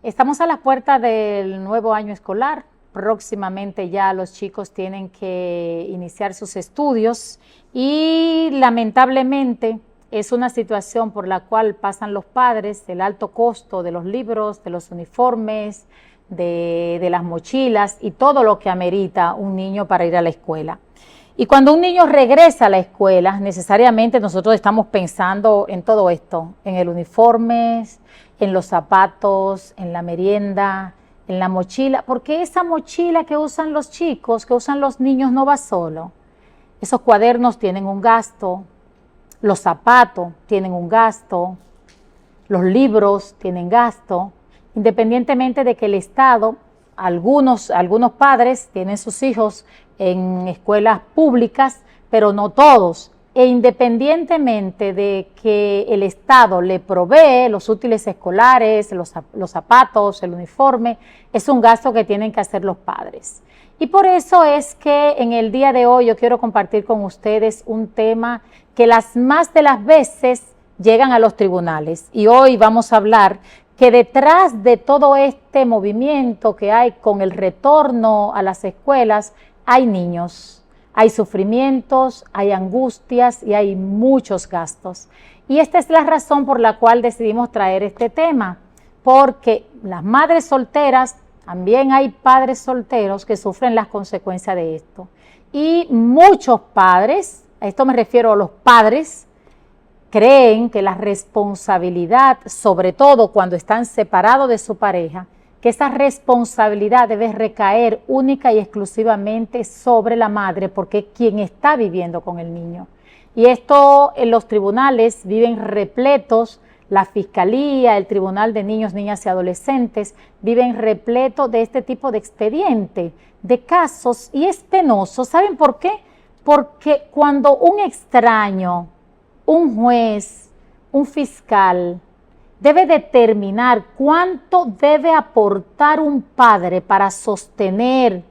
Estamos a las puertas del nuevo año escolar. Próximamente ya los chicos tienen que iniciar sus estudios y lamentablemente es una situación por la cual pasan los padres, el alto costo de los libros, de los uniformes, de las mochilas y todo lo que amerita un niño para ir a la escuela. Y cuando un niño regresa a la escuela, necesariamente nosotros estamos pensando en todo esto, en el uniforme, en los zapatos, en la merienda, en la mochila, porque esa mochila que usan los chicos, que usan los niños, no va solo. Esos cuadernos tienen un gasto, los zapatos tienen un gasto, los libros tienen gasto, independientemente de que el Estado, algunos padres tienen sus hijos en escuelas públicas, pero no todos. E independientemente de que el Estado le provee los útiles escolares, los zapatos, el uniforme, es un gasto que tienen que hacer los padres. Y por eso es que en el día de hoy yo quiero compartir con ustedes un tema que las más de las veces llegan a los tribunales. Y hoy vamos a hablar que detrás de todo este movimiento que hay con el retorno a las escuelas, hay niños. Hay sufrimientos, hay angustias y hay muchos gastos. Y esta es la razón por la cual decidimos traer este tema, porque las madres solteras, también hay padres solteros que sufren las consecuencias de esto. Y muchos padres, a esto me refiero a los padres, creen que la responsabilidad, sobre todo cuando están separados de su pareja, que esa responsabilidad debe recaer única y exclusivamente sobre la madre, porque es quien está viviendo con el niño. Y esto en los tribunales viven repletos, la Fiscalía, el Tribunal de Niños, Niñas y Adolescentes, viven repletos de este tipo de expediente, de casos, y es penoso. ¿Saben por qué? Porque cuando un extraño, un juez, un fiscal, debe determinar cuánto debe aportar un padre para sostener,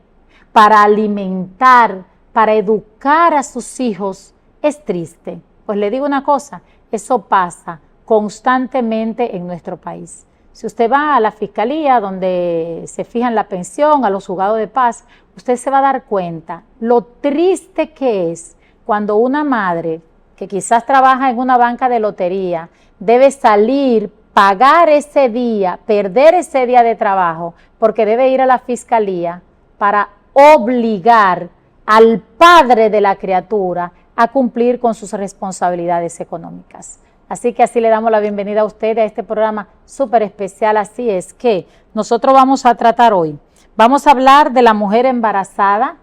para alimentar, para educar a sus hijos, es triste. Pues le digo una cosa, eso pasa constantemente en nuestro país. Si usted va a la fiscalía donde se fijan la pensión, a los juzgados de paz, usted se va a dar cuenta lo triste que es cuando una madre que quizás trabaja en una banca de lotería debe salir, pagar ese día, perder ese día de trabajo, porque debe ir a la fiscalía para obligar al padre de la criatura a cumplir con sus responsabilidades económicas. Así que así le damos la bienvenida a usted a este programa súper especial. Así es que nosotros vamos a tratar hoy, vamos a hablar de la mujer embarazada.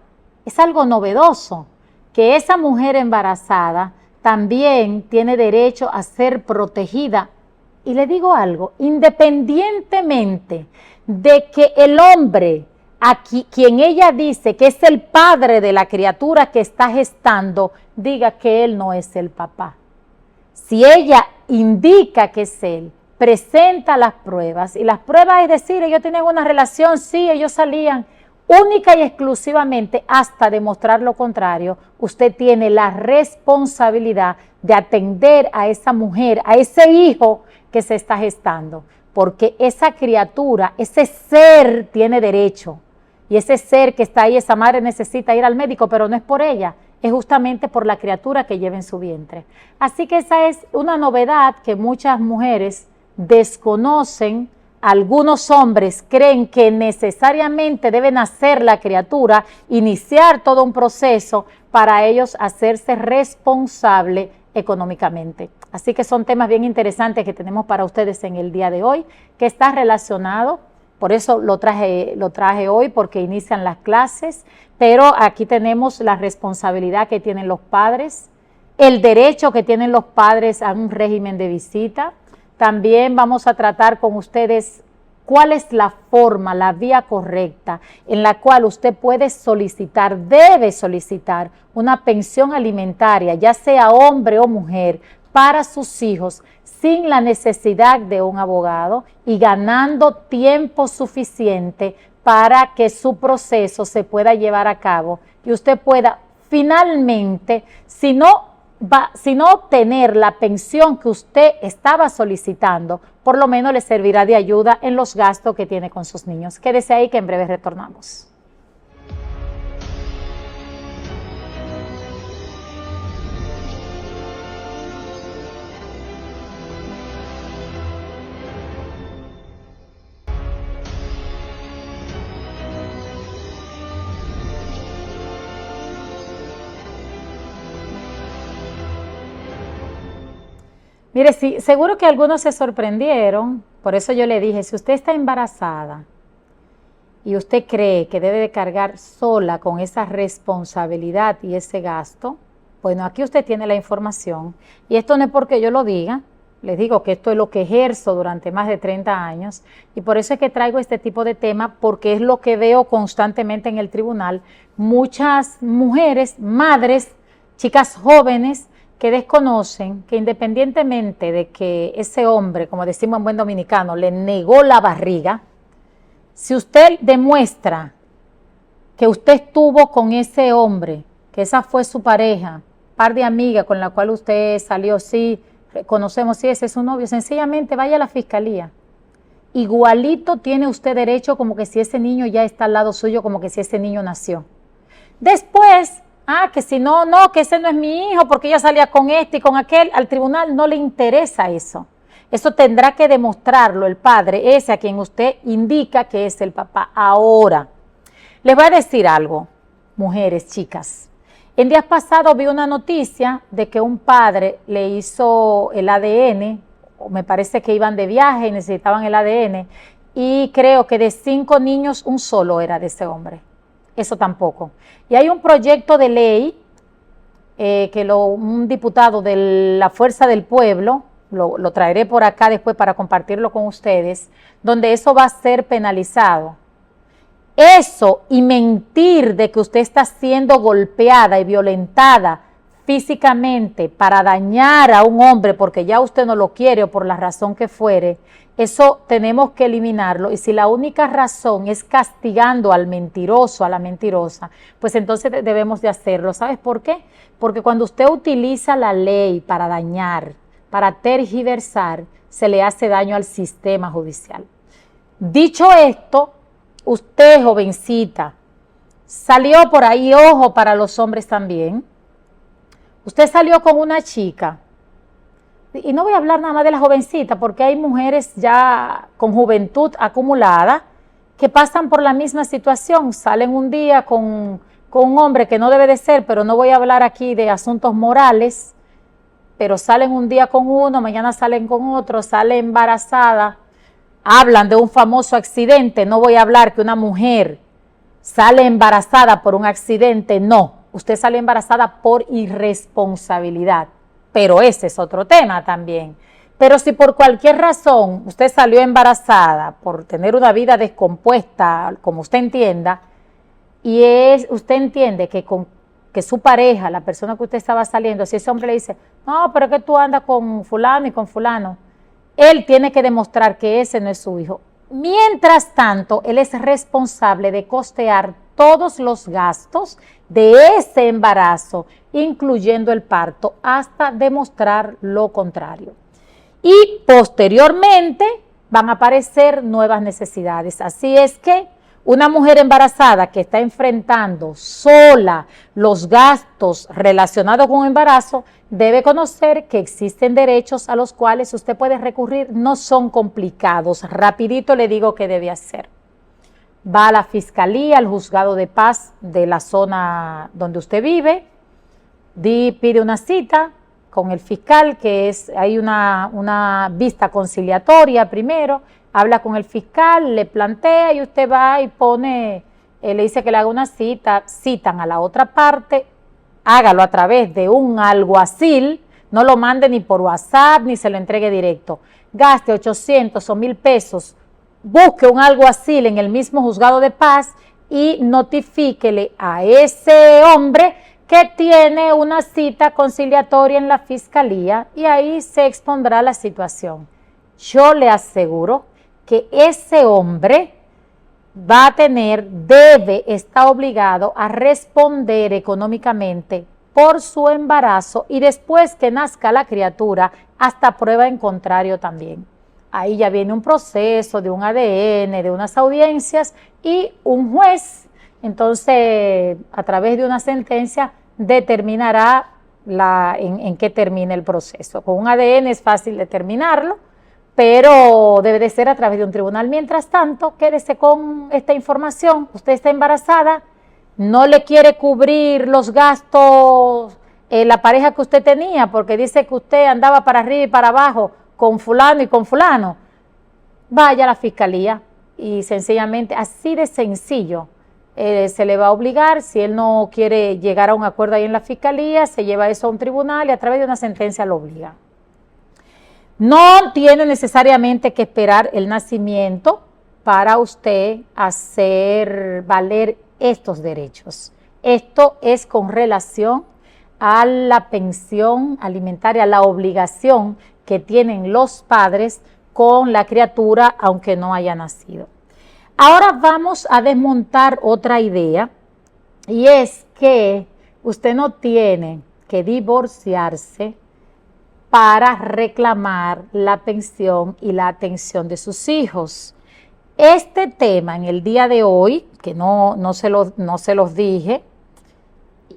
Es algo novedoso, que esa mujer embarazada también tiene derecho a ser protegida. Y le digo algo, independientemente de que el hombre, quien ella dice que es el padre de la criatura que está gestando, diga que él no es el papá. Si ella indica que es él, presenta las pruebas, y las pruebas es decir, ellos tienen una relación, sí, ellos salían, única y exclusivamente hasta demostrar lo contrario, usted tiene la responsabilidad de atender a esa mujer, a ese hijo que se está gestando, porque esa criatura, ese ser tiene derecho, y ese ser que está ahí, esa madre necesita ir al médico, pero no es por ella, es justamente por la criatura que lleva en su vientre. Así que esa es una novedad que muchas mujeres desconocen. Algunos hombres creen que necesariamente debe nacer la criatura, iniciar todo un proceso para ellos hacerse responsable económicamente. Así que son temas bien interesantes que tenemos para ustedes en el día de hoy, que está relacionado, por eso lo traje hoy, porque inician las clases, pero aquí tenemos la responsabilidad que tienen los padres, el derecho que tienen los padres a un régimen de visita. También vamos a tratar con ustedes cuál es la forma, la vía correcta en la cual usted puede solicitar, debe solicitar una pensión alimentaria, ya sea hombre o mujer, para sus hijos, sin la necesidad de un abogado y ganando tiempo suficiente para que su proceso se pueda llevar a cabo y usted pueda finalmente, si no sino obtener la pensión que usted estaba solicitando, por lo menos le servirá de ayuda en los gastos que tiene con sus niños. Quédese ahí que en breve retornamos. Mire, sí, seguro que algunos se sorprendieron, por eso yo le dije, si usted está embarazada y usted cree que debe de cargar sola con esa responsabilidad y ese gasto, bueno, aquí usted tiene la información y esto no es porque yo lo diga, les digo que esto es lo que ejerzo durante más de 30 años y por eso es que traigo este tipo de tema porque es lo que veo constantemente en el tribunal, muchas mujeres, madres, chicas jóvenes, que desconocen que independientemente de que ese hombre, como decimos en buen dominicano, le negó la barriga, si usted demuestra que usted estuvo con ese hombre, que esa fue su pareja, par de amigas con la cual usted salió, sí, conocemos, sí, ese es su novio, sencillamente vaya a la fiscalía. Igualito tiene usted derecho como que si ese niño ya está al lado suyo, como que si ese niño nació. Después, que si no, que ese no es mi hijo porque ella salía con este y con aquel, al tribunal no le interesa eso. Eso tendrá que demostrarlo el padre, ese a quien usted indica que es el papá. Ahora, les voy a decir algo, mujeres, chicas. En días pasados vi una noticia de que un padre le hizo el ADN, o me parece que iban de viaje y necesitaban el ADN, y creo que de 5 niños, un solo era de ese hombre. Eso tampoco. Y hay un proyecto de ley que un diputado de la Fuerza del Pueblo, lo traeré por acá después para compartirlo con ustedes, donde eso va a ser penalizado. Eso y mentir de que usted está siendo golpeada y violentada físicamente para dañar a un hombre porque ya usted no lo quiere o por la razón que fuere, eso tenemos que eliminarlo y si la única razón es castigando al mentiroso, a la mentirosa, pues entonces debemos de hacerlo. ¿Sabes por qué? Porque cuando usted utiliza la ley para dañar, para tergiversar, se le hace daño al sistema judicial. Dicho esto, usted, jovencita, salió por ahí, ojo para los hombres también, usted salió con una chica, y no voy a hablar nada más de la jovencita, porque hay mujeres ya con juventud acumulada que pasan por la misma situación, salen un día con un hombre que no debe de ser, pero no voy a hablar aquí de asuntos morales, pero salen un día con uno, mañana salen con otro, sale embarazada, hablan de un famoso accidente, no voy a hablar que una mujer sale embarazada por un accidente, no, usted sale embarazada por irresponsabilidad. Pero ese es otro tema también. Pero si por cualquier razón usted salió embarazada por tener una vida descompuesta, como usted entienda, y usted entiende que su pareja, la persona que usted estaba saliendo, si ese hombre le dice, no, pero es que tú andas con fulano y con fulano, él tiene que demostrar que ese no es su hijo. Mientras tanto, él es responsable de costear todos los gastos de ese embarazo, incluyendo el parto, hasta demostrar lo contrario. Y posteriormente van a aparecer nuevas necesidades. Así es que una mujer embarazada que está enfrentando sola los gastos relacionados con embarazo debe conocer que existen derechos a los cuales usted puede recurrir, no son complicados. Rapidito le digo qué debe hacer. Va a la fiscalía, al juzgado de paz de la zona donde usted vive, pide una cita con el fiscal, hay una vista conciliatoria primero, habla con el fiscal, le plantea y usted va y pone, le dice que le haga una cita, citan a la otra parte, hágalo a través de un alguacil, no lo mande ni por WhatsApp ni se lo entregue directo, gaste 800 o 1,000 pesos, busque un alguacil en el mismo juzgado de paz y notifíquele a ese hombre que tiene una cita conciliatoria en la fiscalía y ahí se expondrá la situación. Yo le aseguro que ese hombre está obligado a responder económicamente por su embarazo y después que nazca la criatura, hasta prueba en contrario también. Ahí ya viene un proceso de un ADN, de unas audiencias y un juez, entonces a través de una sentencia determinará en qué termina el proceso. Con un ADN es fácil determinarlo, pero debe de ser a través de un tribunal. Mientras tanto, quédese con esta información. Usted está embarazada, no le quiere cubrir los gastos la pareja que usted tenía, porque dice que usted andaba para arriba y para abajo con fulano y con fulano. Vaya a la fiscalía y sencillamente, así de sencillo, se le va a obligar. Si él no quiere llegar a un acuerdo ahí en la fiscalía, se lleva eso a un tribunal y a través de una sentencia lo obliga. No tiene necesariamente que esperar el nacimiento para usted hacer valer estos derechos. Esto es con relación a la pensión alimentaria, la obligación que tienen los padres con la criatura aunque no haya nacido. Ahora vamos a desmontar otra idea, y es que usted no tiene que divorciarse para reclamar la pensión y la atención de sus hijos. Este tema en el día de hoy, que no se los dije,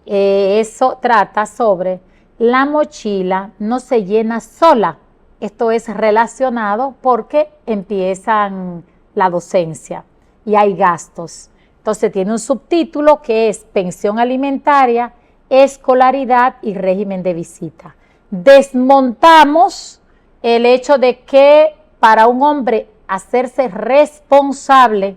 eso trata sobre la mochila no se llena sola. Esto es relacionado porque empiezan la docencia y hay gastos. Entonces tiene un subtítulo que es pensión alimentaria, escolaridad y régimen de visita. Desmontamos el hecho de que para un hombre hacerse responsable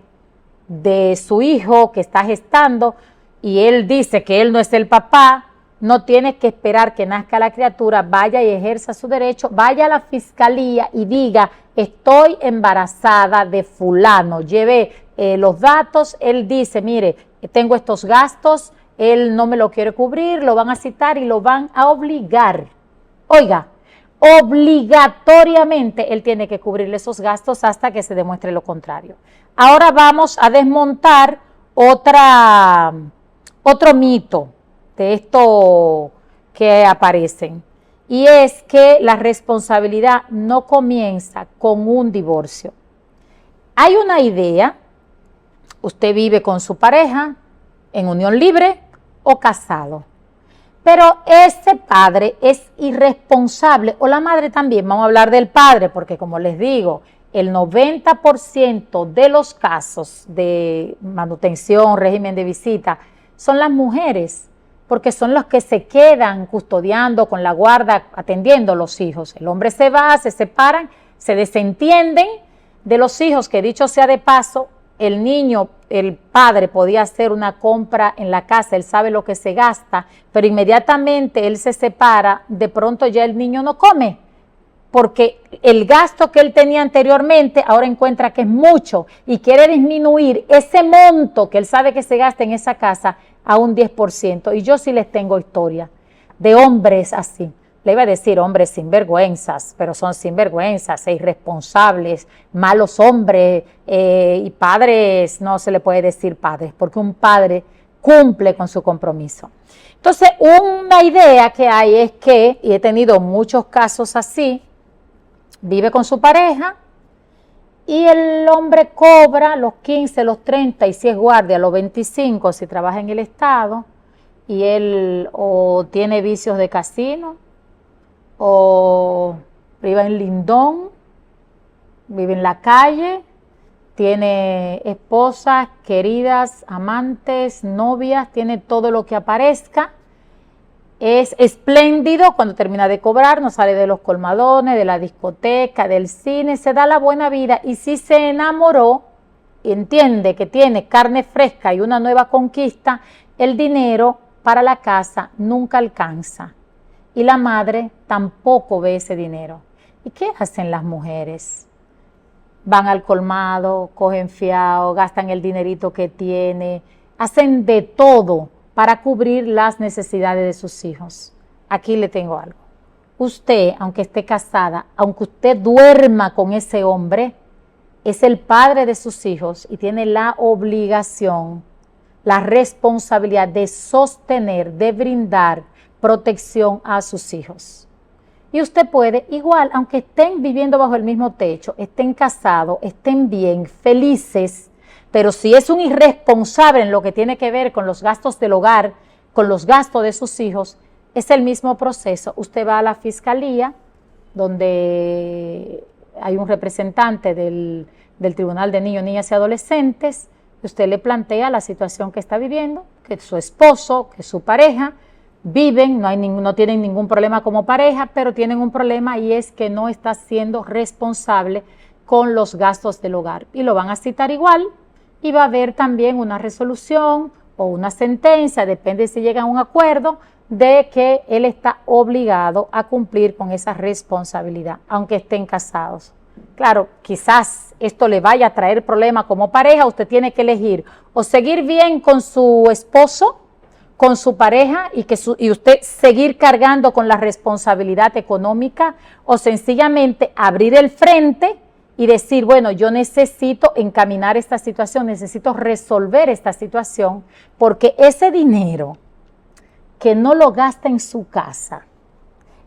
de su hijo que está gestando y él dice que él no es el papá, no tiene que esperar que nazca la criatura, vaya y ejerza su derecho, vaya a la fiscalía y diga: estoy embarazada de fulano, lleve los datos, él dice: mire, tengo estos gastos, él no me lo quiere cubrir, lo van a citar y lo van a obligar. Oiga, obligatoriamente él tiene que cubrirle esos gastos hasta que se demuestre lo contrario. Ahora vamos a desmontar otro mito de esto que aparecen, y es que la responsabilidad no comienza con un divorcio. Hay una idea, usted vive con su pareja en unión libre o casado, pero ese padre es irresponsable, o la madre también. Vamos a hablar del padre porque, como les digo, el 90% de los casos de manutención, régimen de visita, son las mujeres, porque son los que se quedan custodiando con la guarda, atendiendo a los hijos. El hombre se va, se separan, se desentienden de los hijos, que dicho sea de paso, el niño, el padre podía hacer una compra en la casa, él sabe lo que se gasta, pero inmediatamente él se separa, de pronto ya el niño no come, porque el gasto que él tenía anteriormente ahora encuentra que es mucho y quiere disminuir ese monto que él sabe que se gasta en esa casa a un 10%. Y yo sí les tengo historia de hombres así. Le iba a decir hombres sinvergüenzas, pero son sinvergüenzas e irresponsables, malos hombres, y padres, no se le puede decir padres, porque un padre cumple con su compromiso. Entonces, una idea que hay es que, y he tenido muchos casos así, vive con su pareja y el hombre cobra los 15, los 30 y si es guardia los 25 si trabaja en el Estado, y él o tiene vicios de casino o vive en lindón, vive en la calle, tiene esposas, queridas, amantes, novias, tiene todo lo que aparezca. Es espléndido cuando termina de cobrar, no sale de los colmadones, de la discoteca, del cine, se da la buena vida, y si se enamoró y entiende que tiene carne fresca y una nueva conquista, el dinero para la casa nunca alcanza y la madre tampoco ve ese dinero. ¿Y qué hacen las mujeres? Van al colmado, cogen fiado, gastan el dinerito que tiene, hacen de todo para cubrir las necesidades de sus hijos. Aquí le tengo algo. Usted, aunque esté casada, aunque usted duerma con ese hombre, es el padre de sus hijos y tiene la obligación, la responsabilidad de sostener, de brindar protección a sus hijos. Y usted puede, igual, aunque estén viviendo bajo el mismo techo, estén casados, estén bien, felices, pero si es un irresponsable en lo que tiene que ver con los gastos del hogar, con los gastos de sus hijos, es el mismo proceso. Usted va a la fiscalía, donde hay un representante del Tribunal de Niños, Niñas y Adolescentes, y usted le plantea la situación que está viviendo, que su esposo, que su pareja, viven, no tienen ningún problema como pareja, pero tienen un problema y es que no está siendo responsable con los gastos del hogar. Y lo van a citar igual y va a haber también una resolución o una sentencia, depende si llegan a un acuerdo, de que él está obligado a cumplir con esa responsabilidad, aunque estén casados. Claro, quizás esto le vaya a traer problemas como pareja, usted tiene que elegir o seguir bien con su esposo, con su pareja y usted seguir cargando con la responsabilidad económica o sencillamente abrir el frente y decir, bueno, yo necesito encaminar esta situación, necesito resolver esta situación, porque ese dinero que no lo gasta en su casa,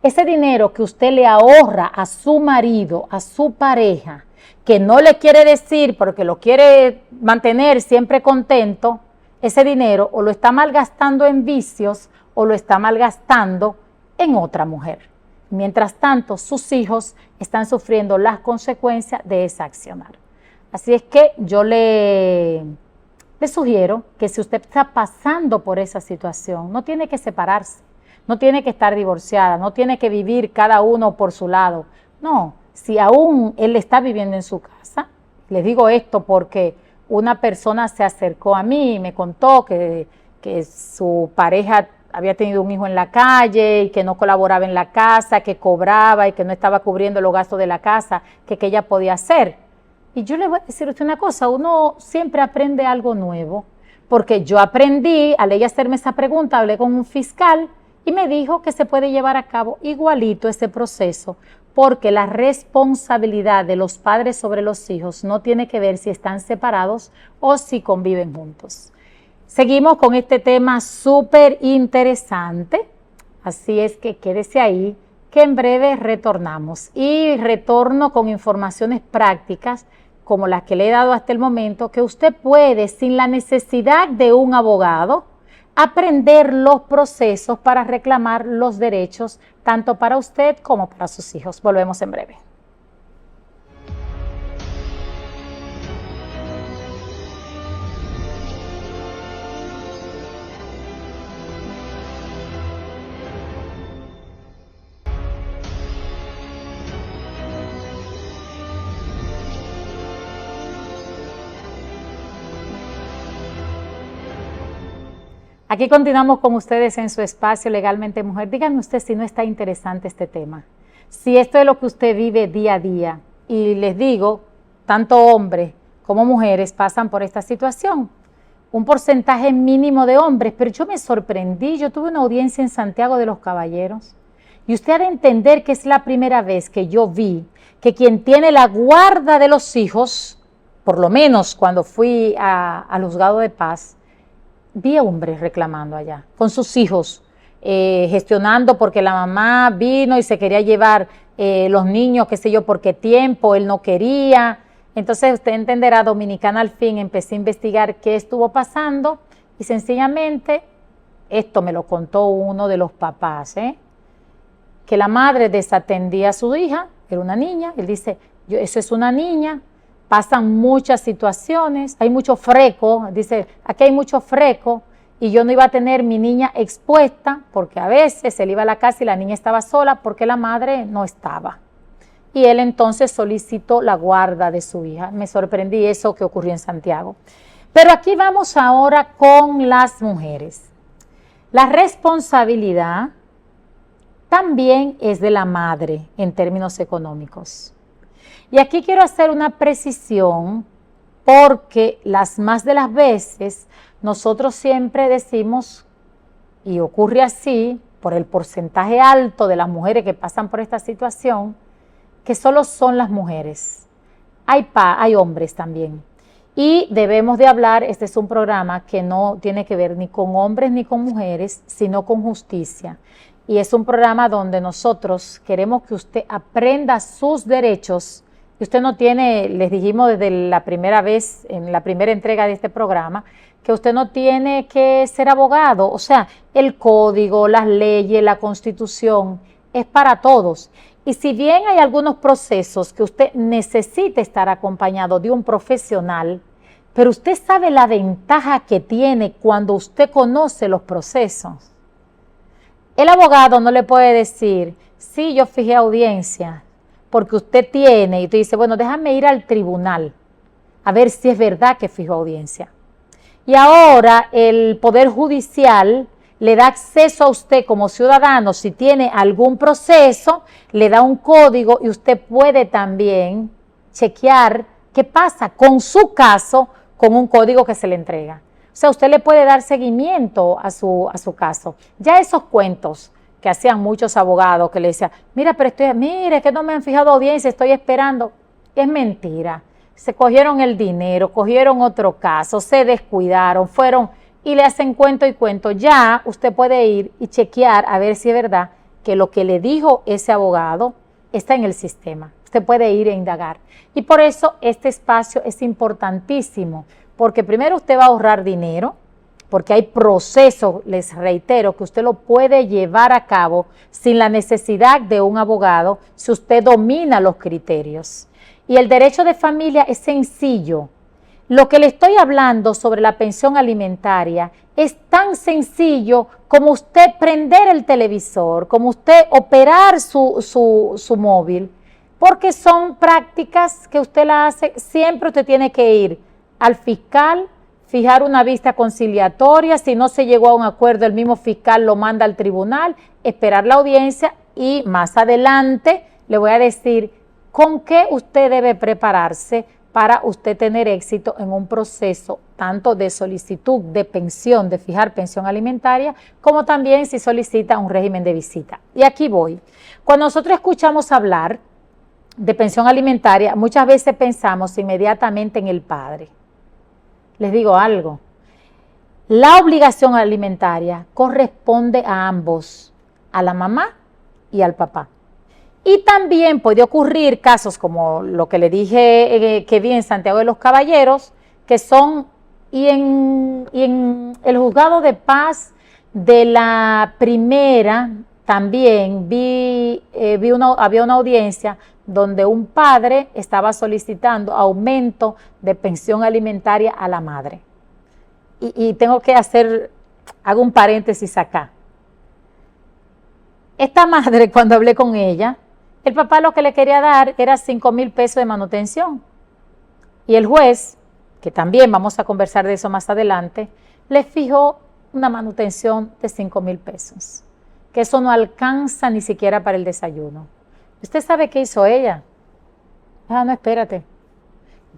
ese dinero que usted le ahorra a su marido, a su pareja, que no le quiere decir porque lo quiere mantener siempre contento, ese dinero o lo está malgastando en vicios o lo está malgastando en otra mujer. Mientras tanto, sus hijos están sufriendo las consecuencias de ese accionar. Así es que yo le sugiero que si usted está pasando por esa situación, no tiene que separarse, no tiene que estar divorciada, no tiene que vivir cada uno por su lado. No, si aún él está viviendo en su casa, les digo esto porque una persona se acercó a mí y me contó que su pareja había tenido un hijo en la calle y que no colaboraba en la casa, que cobraba y que no estaba cubriendo los gastos de la casa, que ella podía hacer. Y yo le voy a decir a usted una cosa, uno siempre aprende algo nuevo, porque yo aprendí, al ella hacerme esa pregunta, hablé con un fiscal y me dijo que se puede llevar a cabo igualito ese proceso, porque la responsabilidad de los padres sobre los hijos no tiene que ver si están separados o si conviven juntos. Seguimos con este tema súper interesante, así es que quédese ahí, que en breve retornamos. Y retorno con informaciones prácticas, como las que le he dado hasta el momento, que usted puede, sin la necesidad de un abogado, aprender los procesos para reclamar los derechos, tanto para usted como para sus hijos. Volvemos en breve. Aquí continuamos con ustedes en su espacio Legalmente Mujer. Díganme usted si no está interesante este tema, si esto es lo que usted vive día a día. Y les digo, tanto hombres como mujeres pasan por esta situación. Un porcentaje mínimo de hombres, pero yo me sorprendí, yo tuve una audiencia en Santiago de los Caballeros y usted ha de entender que es la primera vez que yo vi que quien tiene la guarda de los hijos, por lo menos cuando fui al juzgado de paz, vi a hombres reclamando allá, con sus hijos, gestionando porque la mamá vino y se quería llevar los niños, qué sé yo, por qué tiempo, él no quería. Entonces usted entenderá, Dominicana al fin, empecé a investigar qué estuvo pasando y sencillamente, esto me lo contó uno de los papás, que la madre desatendía a su hija, era una niña, él dice, eso es una niña, pasan muchas situaciones, hay mucho freco, dice, aquí hay mucho freco y yo no iba a tener mi niña expuesta porque a veces él iba a la casa y la niña estaba sola porque la madre no estaba. Y él entonces solicitó la guarda de su hija. Me sorprendí eso que ocurrió en Santiago. Pero aquí vamos ahora con las mujeres. La responsabilidad también es de la madre en términos económicos. Y aquí quiero hacer una precisión porque las más de las veces nosotros siempre decimos, y ocurre así por el porcentaje alto de las mujeres que pasan por esta situación, que solo son las mujeres. Hay hombres también. Y debemos de hablar, este es un programa que no tiene que ver ni con hombres ni con mujeres, sino con justicia. Y es un programa donde nosotros queremos que usted aprenda sus derechos. Y usted no tiene, les dijimos desde la primera vez, en la primera entrega de este programa, que usted no tiene que ser abogado. O sea, el código, las leyes, la constitución, es para todos. Y si bien hay algunos procesos que usted necesita estar acompañado de un profesional, pero usted sabe la ventaja que tiene cuando usted conoce los procesos. El abogado no le puede decir, sí, yo fijé audiencia, porque usted tiene, y usted dice, bueno, déjame ir al tribunal a ver si es verdad que fijó audiencia. Y ahora el Poder Judicial le da acceso a usted como ciudadano, si tiene algún proceso, le da un código y usted puede también chequear qué pasa con su caso con un código que se le entrega. O sea, usted le puede dar seguimiento a su caso. Ya esos cuentos que hacían muchos abogados que le decían, mira, pero mire, que no me han fijado audiencia, estoy esperando. Es mentira. Se cogieron el dinero, cogieron otro caso, se descuidaron, fueron y le hacen cuento y cuento. Ya usted puede ir y chequear a ver si es verdad que lo que le dijo ese abogado está en el sistema. Usted puede ir e indagar. Y por eso este espacio es importantísimo, porque primero usted va a ahorrar dinero, porque hay procesos, les reitero, que usted lo puede llevar a cabo sin la necesidad de un abogado si usted domina los criterios. Y el derecho de familia es sencillo. Lo que le estoy hablando sobre la pensión alimentaria es tan sencillo como usted prender el televisor, como usted operar su móvil, porque son prácticas que usted la hace, siempre usted tiene que ir al fiscal, fijar una vista conciliatoria, si no se llegó a un acuerdo, el mismo fiscal lo manda al tribunal, esperar la audiencia y más adelante le voy a decir con qué usted debe prepararse para usted tener éxito en un proceso tanto de solicitud de pensión, de fijar pensión alimentaria, como también si solicita un régimen de visita. Y aquí voy. Cuando nosotros escuchamos hablar de pensión alimentaria, muchas veces pensamos inmediatamente en el padre. Les digo algo, la obligación alimentaria corresponde a ambos, a la mamá y al papá. Y también puede ocurrir casos como lo que le dije que vi en Santiago de los Caballeros, que son, y en el juzgado de paz de la primera también había una audiencia donde un padre estaba solicitando aumento de pensión alimentaria a la madre. Y tengo que hago un paréntesis acá. Esta madre, cuando hablé con ella, el papá lo que le quería dar era 5,000 pesos de manutención. Y el juez, que también vamos a conversar de eso más adelante, le fijó una manutención de 5,000 pesos, que eso no alcanza ni siquiera para el desayuno. ¿Usted sabe qué hizo ella? Ah, no, espérate.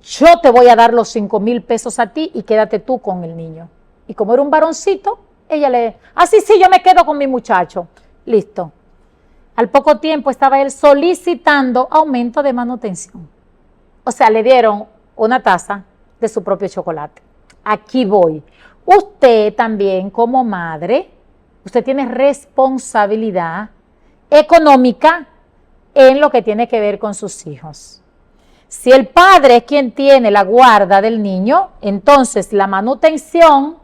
Yo te voy a dar los 5,000 pesos a ti y quédate tú con el niño. Y como era un varoncito, ella sí, yo me quedo con mi muchacho. Listo. Al poco tiempo estaba él solicitando aumento de manutención. O sea, le dieron una taza de su propio chocolate. Aquí voy. Usted también como madre, usted tiene responsabilidad económica en lo que tiene que ver con sus hijos. Si el padre es quien tiene la guarda del niño, entonces la manutención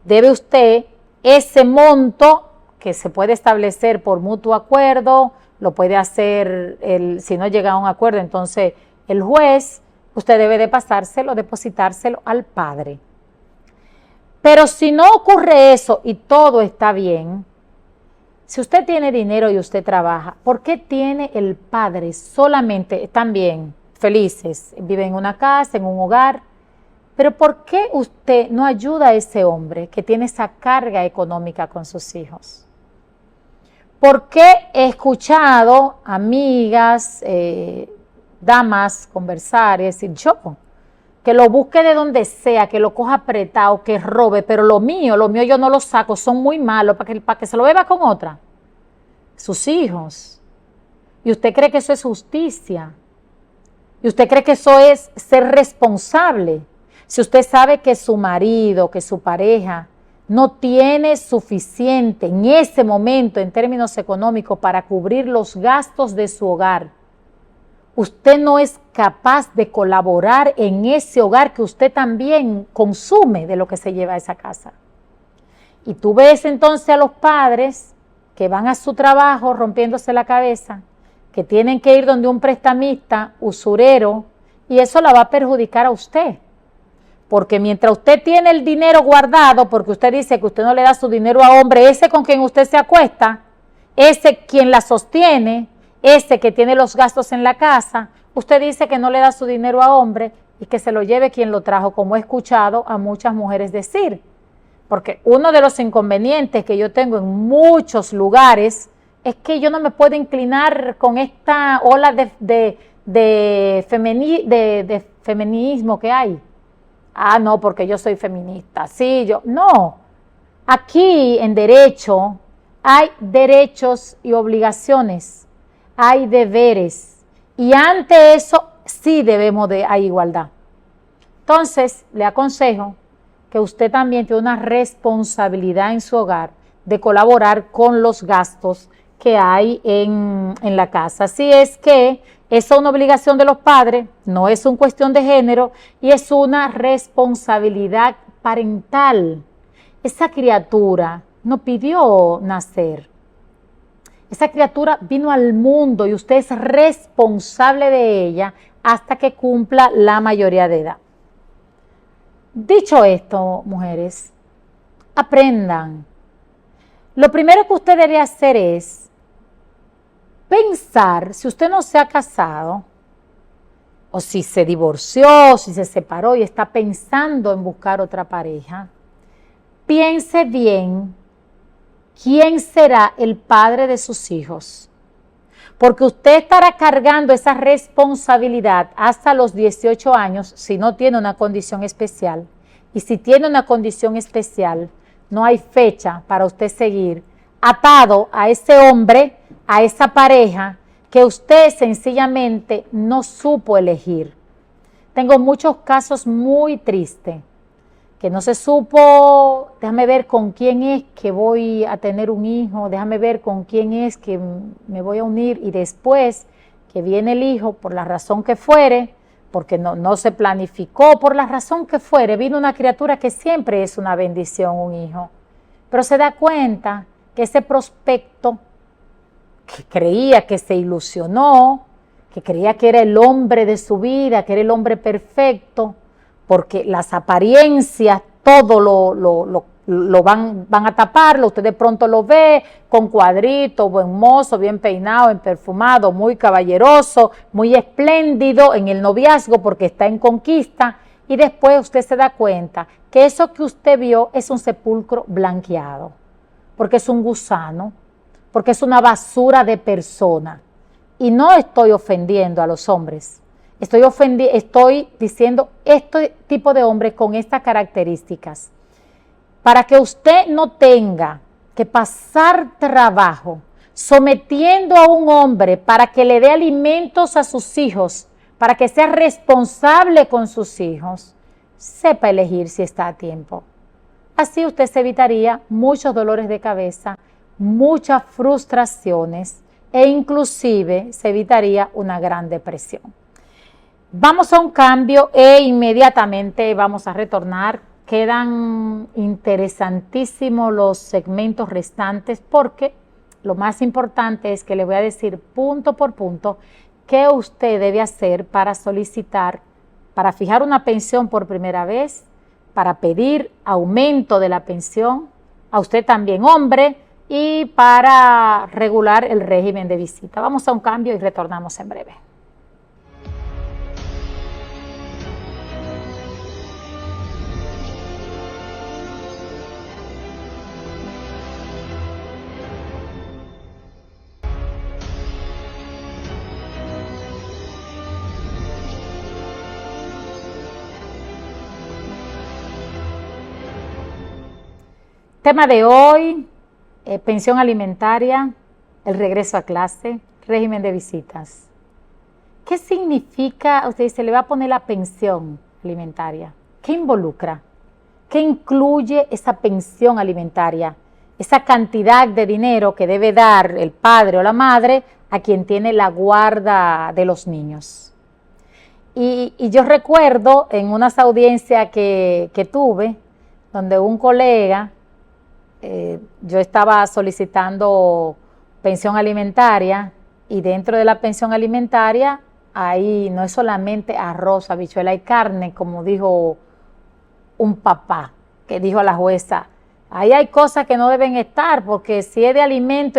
debe usted, ese monto que se puede establecer por mutuo acuerdo, lo puede hacer, si no llega a un acuerdo, entonces el juez, usted debe de depositárselo al padre. Pero si no ocurre eso y todo está bien, si usted tiene dinero y usted trabaja, ¿por qué tiene el padre solamente, están bien, felices, viven en una casa, en un hogar, pero por qué usted no ayuda a ese hombre que tiene esa carga económica con sus hijos? Porque he escuchado amigas, damas conversar y decir, yo, que lo busque de donde sea, que lo coja apretado, que robe, pero lo mío yo no lo saco, son muy malos, para que se lo beba con otra. Sus hijos. ¿Y usted cree que eso es justicia? ¿Y usted cree que eso es ser responsable? Si usted sabe que su marido, que su pareja no tiene suficiente en ese momento en términos económicos para cubrir los gastos de su hogar, usted no es capaz de colaborar en ese hogar que usted también consume de lo que se lleva a esa casa. Y tú ves entonces a los padres que van a su trabajo rompiéndose la cabeza, que tienen que ir donde un prestamista, usurero, y eso la va a perjudicar a usted. Porque mientras usted tiene el dinero guardado, porque usted dice que usted no le da su dinero a hombre, ese con quien usted se acuesta, ese quien la sostiene, ese que tiene los gastos en la casa, usted dice que no le da su dinero a hombre y que se lo lleve quien lo trajo, como he escuchado a muchas mujeres decir. Porque uno de los inconvenientes que yo tengo en muchos lugares es que yo no me puedo inclinar con esta ola de feminismo que hay. Ah, no, porque yo soy feminista. Sí, yo. No. Aquí en derecho hay derechos y obligaciones, hay deberes. Y ante eso sí debemos de hay igualdad. Entonces, le aconsejo que usted también tiene una responsabilidad en su hogar de colaborar con los gastos que hay en la casa. Así es que esa es una obligación de los padres, no es una cuestión de género y es una responsabilidad parental. Esa criatura no pidió nacer. Esa criatura vino al mundo y usted es responsable de ella hasta que cumpla la mayoría de edad. Dicho esto, mujeres, aprendan. Lo primero que usted debe hacer es pensar, si usted no se ha casado, o si se divorció, si se separó y está pensando en buscar otra pareja, piense bien quién será el padre de sus hijos. Porque usted estará cargando esa responsabilidad hasta los 18 años si no tiene una condición especial. Y si tiene una condición especial, no hay fecha para usted seguir atado a ese hombre, a esa pareja que usted sencillamente no supo elegir. Tengo muchos casos muy tristes, que no se supo, déjame ver con quién es que voy a tener un hijo, déjame ver con quién es que me voy a unir, y después que viene el hijo, por la razón que fuere, porque no se planificó, por la razón que fuere, vino una criatura que siempre es una bendición, un hijo, pero se da cuenta que ese prospecto que creía que se ilusionó, que creía que era el hombre de su vida, que era el hombre perfecto, porque las apariencias todo lo van a taparlo, usted de pronto lo ve con cuadrito, buen mozo, bien peinado, bien perfumado, muy caballeroso, muy espléndido en el noviazgo porque está en conquista, y después usted se da cuenta que eso que usted vio es un sepulcro blanqueado, porque es un gusano, porque es una basura de persona. Y no estoy ofendiendo a los hombres, estoy diciendo este tipo de hombre con estas características, para que usted no tenga que pasar trabajo sometiendo a un hombre para que le dé alimentos a sus hijos, para que sea responsable con sus hijos. Sepa elegir si está a tiempo. Así usted se evitaría muchos dolores de cabeza, muchas frustraciones e inclusive se evitaría una gran depresión. Vamos a un cambio e inmediatamente vamos a retornar. Quedan interesantísimos los segmentos restantes porque lo más importante es que le voy a decir punto por punto qué usted debe hacer para solicitar, para fijar una pensión por primera vez, para pedir aumento de la pensión, a usted también hombre, y para regular el régimen de visita. Vamos a un cambio y retornamos en breve. Tema de hoy, pensión alimentaria, el regreso a clase, régimen de visitas. ¿Qué significa? Usted dice, le va a poner la pensión alimentaria. ¿qué involucra? ¿Qué incluye esa pensión alimentaria? Esa cantidad de dinero que debe dar el padre o la madre a quien tiene la guarda de los niños. Y yo recuerdo en unas audiencias que tuve, donde un colega, yo estaba solicitando pensión alimentaria, y dentro de la pensión alimentaria, ahí no es solamente arroz, habichuela y carne, como dijo un papá, que dijo a la jueza, ahí hay cosas que no deben estar, porque si es alimento,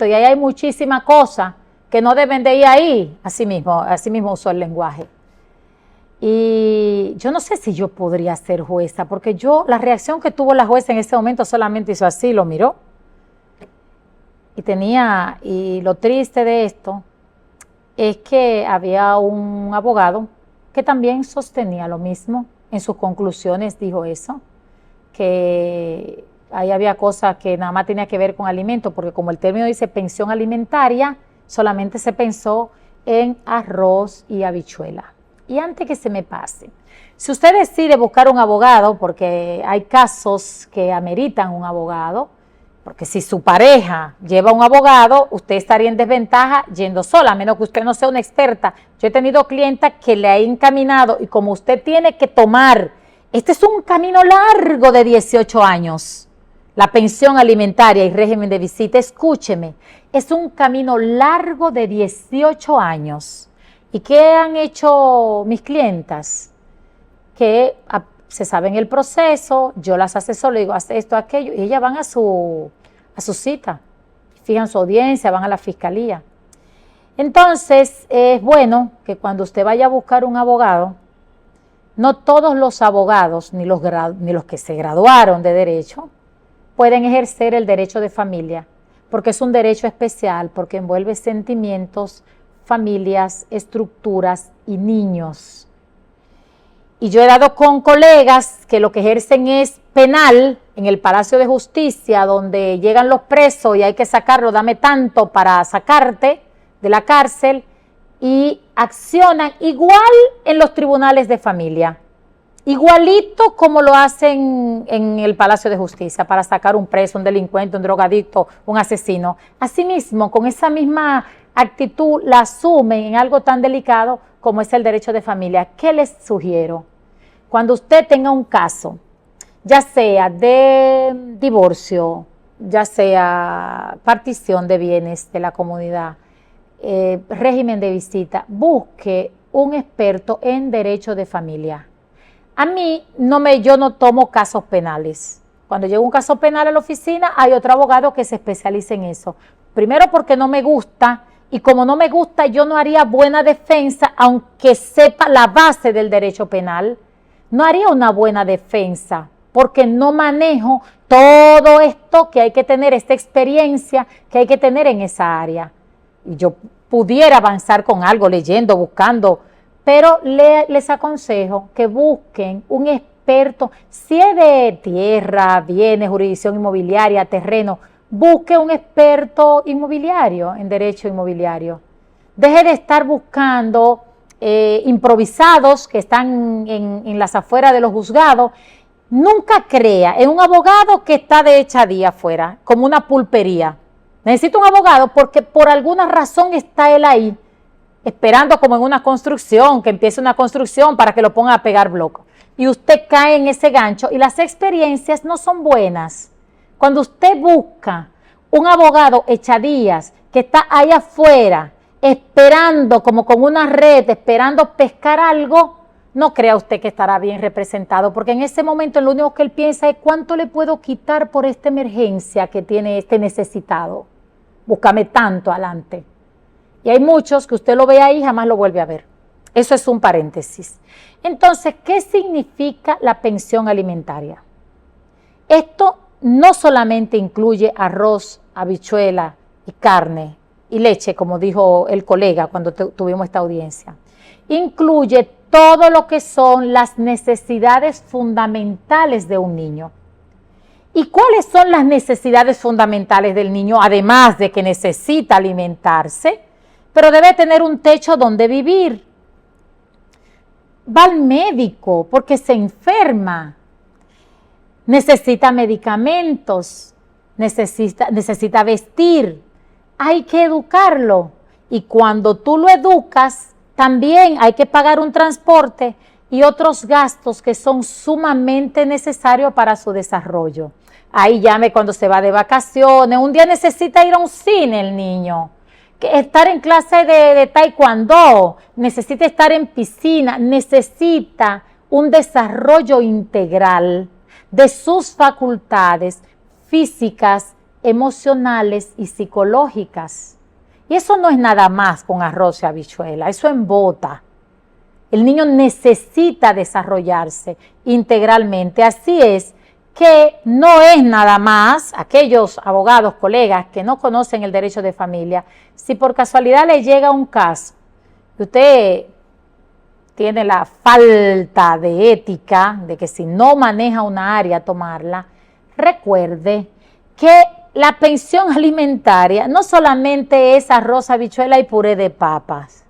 y ahí hay muchísimas cosas que no deben de ir ahí. Así mismo usó el lenguaje. Y yo no sé si yo podría ser jueza, porque la reacción que tuvo la jueza en ese momento solamente hizo así, lo miró. Y lo triste de esto es que había un abogado que también sostenía lo mismo. En sus conclusiones dijo eso, que ahí había cosas que nada más tenía que ver con alimentos, porque como el término dice pensión alimentaria, solamente se pensó en arroz y habichuela. Y antes que se me pase, si usted decide buscar un abogado, porque hay casos que ameritan un abogado, porque si su pareja lleva un abogado, usted estaría en desventaja yendo sola, a menos que usted no sea una experta. Yo he tenido clientas que le he encaminado y como usted tiene que tomar, este es un camino largo de 18 años, la pensión alimentaria y régimen de visita, escúcheme, es un camino largo de 18 años. ¿Y qué han hecho mis clientas? Que se saben el proceso, yo las asesoro, le digo, haz esto, aquello, y ellas van a su cita, fijan su audiencia, van a la fiscalía. Entonces, es bueno que cuando usted vaya a buscar un abogado, no todos los abogados, ni los que se graduaron de derecho, pueden ejercer el derecho de familia, porque es un derecho especial, porque envuelve sentimientos, familias, estructuras y niños. Y yo he dado con colegas que lo que ejercen es penal en el Palacio de Justicia, donde llegan los presos y hay que sacarlo, dame tanto para sacarte de la cárcel, y accionan igual en los tribunales de familia, igualito como lo hacen en el Palacio de Justicia para sacar un preso, un delincuente, un drogadicto, un asesino. Asimismo, con esa misma actitud la asumen en algo tan delicado como es el derecho de familia. ¿Qué les sugiero? Cuando usted tenga un caso, ya sea de divorcio, ya sea partición de bienes de la comunidad, régimen de visita, busque un experto en derecho de familia. A mí, yo no tomo casos penales. Cuando llega un caso penal a la oficina, hay otro abogado que se especializa en eso. Primero porque no me gusta, y como no me gusta, yo no haría buena defensa, aunque sepa la base del derecho penal. No haría una buena defensa, porque no manejo todo esto que hay que tener, esta experiencia que hay que tener en esa área. Y yo pudiera avanzar con algo, leyendo, buscando, pero les aconsejo que busquen un experto, si es de tierra, bienes, jurisdicción inmobiliaria, terreno, busque un experto inmobiliario, en derecho inmobiliario. Deje de estar buscando improvisados que están en las afueras de los juzgados. Nunca crea en un abogado que está de echadía afuera, como una pulpería. Necesito un abogado porque por alguna razón está él ahí, esperando como en una construcción, que empiece una construcción para que lo pongan a pegar bloques. Y usted cae en ese gancho y las experiencias no son buenas. Cuando usted busca un abogado echadías que está ahí afuera, esperando como con una red, esperando pescar algo, no crea usted que estará bien representado, porque en ese momento lo único que él piensa es cuánto le puedo quitar por esta emergencia que tiene este necesitado. Búscame tanto adelante. Y hay muchos que usted lo ve ahí y jamás lo vuelve a ver. Eso es un paréntesis. Entonces, ¿qué significa la pensión alimentaria? Esto no solamente incluye arroz, habichuela y carne y leche, como dijo el colega cuando tuvimos esta audiencia. Incluye todo lo que son las necesidades fundamentales de un niño. ¿Y cuáles son las necesidades fundamentales del niño? Además de que necesita alimentarse, pero debe tener un techo donde vivir. va al médico porque se enferma, necesita medicamentos, necesita vestir. Hay que educarlo. Y cuando tú lo educas, también hay que pagar un transporte y otros gastos que son sumamente necesarios para su desarrollo. Ahí llame cuando se va de vacaciones. Un día necesita ir a un cine el niño, estar en clase de taekwondo, necesita estar en piscina, necesita un desarrollo integral de sus facultades físicas, emocionales y psicológicas. Y eso no es nada más con arroz y habichuela, eso embota. El niño necesita desarrollarse integralmente. Así es que no es nada más aquellos abogados, colegas que no conocen el derecho de familia. Si por casualidad le llega un caso y usted tiene la falta de ética de que si no maneja una área tomarla, recuerde que la pensión alimentaria no solamente es arroz, habichuela y puré de papas.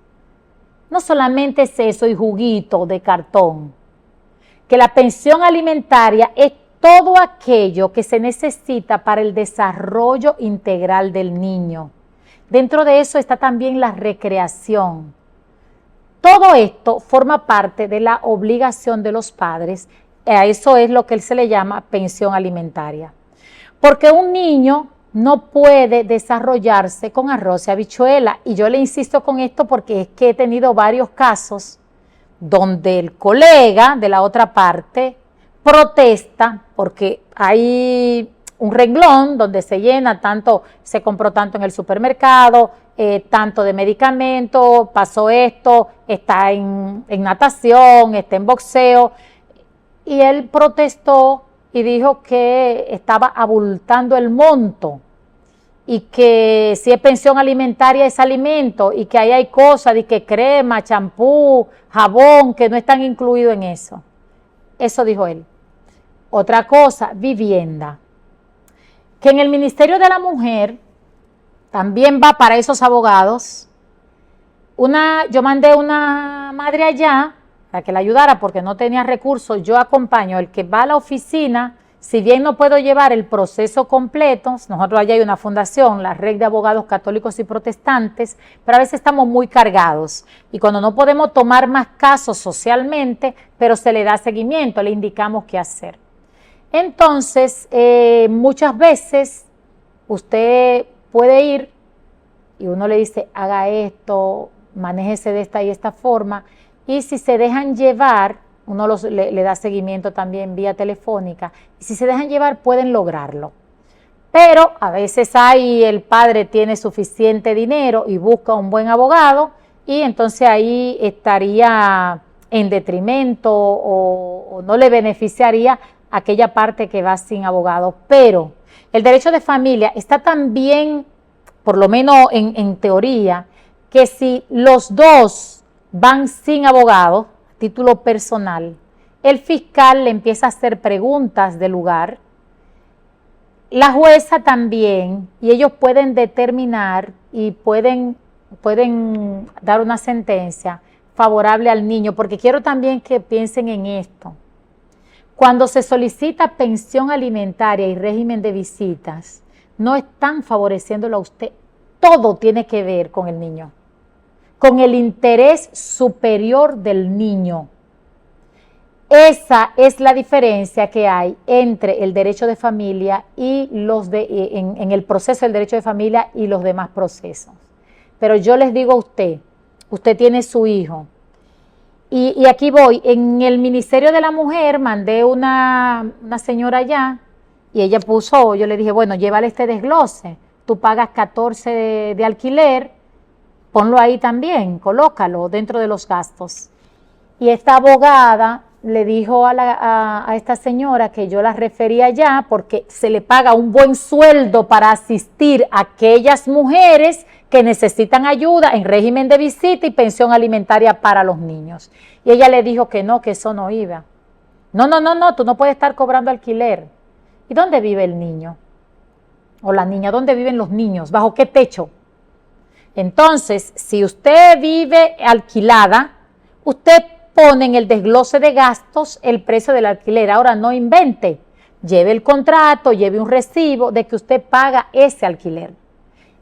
No solamente es eso y juguito de cartón. Que la pensión alimentaria es todo aquello que se necesita para el desarrollo integral del niño. Dentro de eso está también la recreación. Todo esto forma parte de la obligación de los padres. A eso es lo que se le llama pensión alimentaria. Porque un niño no puede desarrollarse con arroz y habichuela. Y yo le insisto con esto porque es que he tenido varios casos donde el colega de la otra parte protesta porque hay un renglón donde se llena tanto, se compró tanto en el supermercado, tanto de medicamento, pasó esto, está en natación, está en boxeo, y él protestó y dijo que estaba abultando el monto y que si es pensión alimentaria es alimento y que ahí hay cosas de que crema, champú, jabón que no están incluidos en eso. Eso dijo él. Otra cosa, vivienda. Que en el Ministerio de la Mujer también va para esos abogados. Yo mandé una madre allá para que la ayudara porque no tenía recursos. Yo acompaño el que va a la oficina. Si bien no puedo llevar el proceso completo, nosotros allá hay una fundación, la Red de Abogados Católicos y Protestantes, pero a veces estamos muy cargados y cuando no podemos tomar más casos socialmente, pero se le da seguimiento, le indicamos qué hacer. Entonces, muchas veces usted puede ir y uno le dice, haga esto, manéjese de esta y esta forma, y si se dejan llevar, uno le da seguimiento también vía telefónica, y si se dejan llevar pueden lograrlo. Pero a veces el padre tiene suficiente dinero y busca un buen abogado, y entonces ahí estaría en detrimento o no le beneficiaría aquella parte que va sin abogado. Pero el derecho de familia está también, por lo menos en teoría, que si los dos van sin abogado, título personal, el fiscal le empieza a hacer preguntas del lugar, la jueza también, y ellos pueden determinar y pueden dar una sentencia favorable al niño, porque quiero también que piensen en esto. Cuando se solicita pensión alimentaria y régimen de visitas, no están favoreciéndolo a usted, todo tiene que ver con el niño, con el interés superior del niño. Esa es la diferencia que hay entre el derecho de familia y en el proceso del derecho de familia y los demás procesos. Pero yo les digo a usted tiene su hijo, y aquí voy, en el Ministerio de la Mujer mandé una señora allá, y ella puso, yo le dije, bueno, llévale este desglose, tú pagas 14 de alquiler, ponlo ahí también, colócalo dentro de los gastos. Y esta abogada le dijo a esta señora que yo la refería allá porque se le paga un buen sueldo para asistir a aquellas mujeres que necesitan ayuda en régimen de visita y pensión alimentaria para los niños. Y ella le dijo que no, que eso no iba. No, tú no puedes estar cobrando alquiler. ¿Y dónde vive el niño? O la niña, ¿dónde viven los niños? ¿Bajo qué techo? Entonces, si usted vive alquilada, usted pone en el desglose de gastos el precio del alquiler. Ahora no invente, lleve el contrato, lleve un recibo de que usted paga ese alquiler.